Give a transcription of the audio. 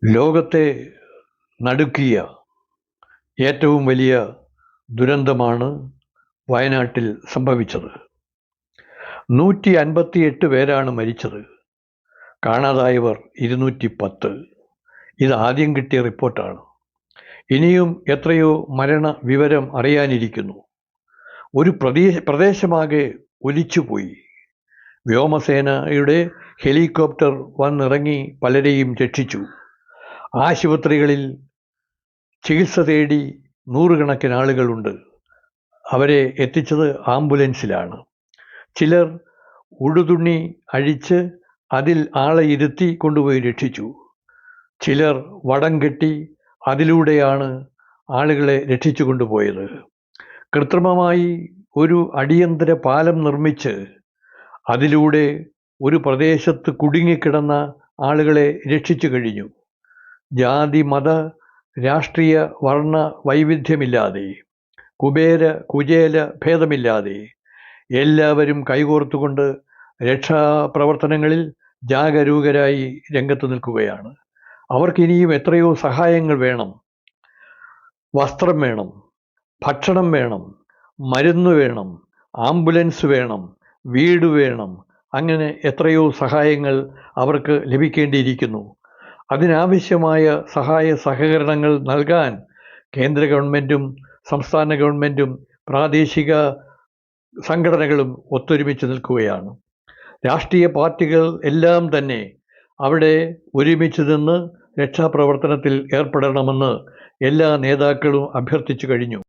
ലോകത്തെ നടുക്കിയ ഏറ്റവും വലിയ ദുരന്തമാണ് വയനാട്ടിൽ സംഭവിച്ചത്. 158 പേരാണ് മരിച്ചത്. കാണാതായവർ 210. ഇത് ആദ്യം കിട്ടിയ റിപ്പോർട്ടാണ്. ഇനിയും എത്രയോ മരണ വിവരം അറിയാനിരിക്കുന്നു. ഒരു പ്രദേശമാകെ ഒലിച്ചുപോയി. വ്യോമസേനയുടെ ഹെലികോപ്റ്റർ വന്നിറങ്ങി പലരെയും രക്ഷിച്ചു. ആശുപത്രികളിൽ ചികിത്സ തേടി നൂറുകണക്കിന് ആളുകളുണ്ട്. അവരെ എത്തിച്ചത് ആംബുലൻസിലാണ്. ചിലർ ഉടുതുണി അഴിച്ച് അതിൽ ആളെ ഇരുത്തി കൊണ്ടുപോയി രക്ഷിച്ചു. ചിലർ വടം കെട്ടി അതിലൂടെയാണ് ആളുകളെ രക്ഷിച്ചു കൊണ്ടുപോയത്. കൃത്രിമമായി ഒരു അടിയന്തര പാലം നിർമ്മിച്ച് അതിലൂടെ ഒരു പ്രദേശത്ത് കുടുങ്ങിക്കിടന്ന ആളുകളെ രക്ഷിച്ചു കഴിഞ്ഞു. ജാതി മത രാഷ്ട്രീയ വർണ്ണ വൈവിധ്യമില്ലാതെ, കുചേല ഭേദമില്ലാതെ എല്ലാവരും കൈകോർത്തുകൊണ്ട് രക്ഷാപ്രവർത്തനങ്ങളിൽ ജാഗരൂകരായി രംഗത്ത് നിൽക്കുകയാണ്. അവർക്കിനിയും എത്രയോ സഹായങ്ങൾ വേണം. വസ്ത്രം വേണം, ഭക്ഷണം വേണം, മരുന്ന് വേണം, ആംബുലൻസ് വേണം, വീട് വേണം. അങ്ങനെ എത്രയോ സഹായങ്ങൾ അവർക്ക് ലഭിക്കേണ്ടിയിരിക്കുന്നു. അതിനാവശ്യമായ സഹായ സഹകരണങ്ങൾ നൽകാൻ കേന്ദ്ര ഗവൺമെൻറ്റും സംസ്ഥാന ഗവൺമെൻറ്റും പ്രാദേശിക സംഘടനകളും ഒത്തൊരുമിച്ച് നിൽക്കുകയാണ്. രാഷ്ട്രീയ പാർട്ടികൾ എല്ലാം തന്നെ അവിടെ ഒരുമിച്ച് നിന്ന് രക്ഷാപ്രവർത്തനത്തിൽ ഏർപ്പെടണമെന്ന് എല്ലാ നേതാക്കളും അഭ്യർത്ഥിച്ചു കഴിഞ്ഞു.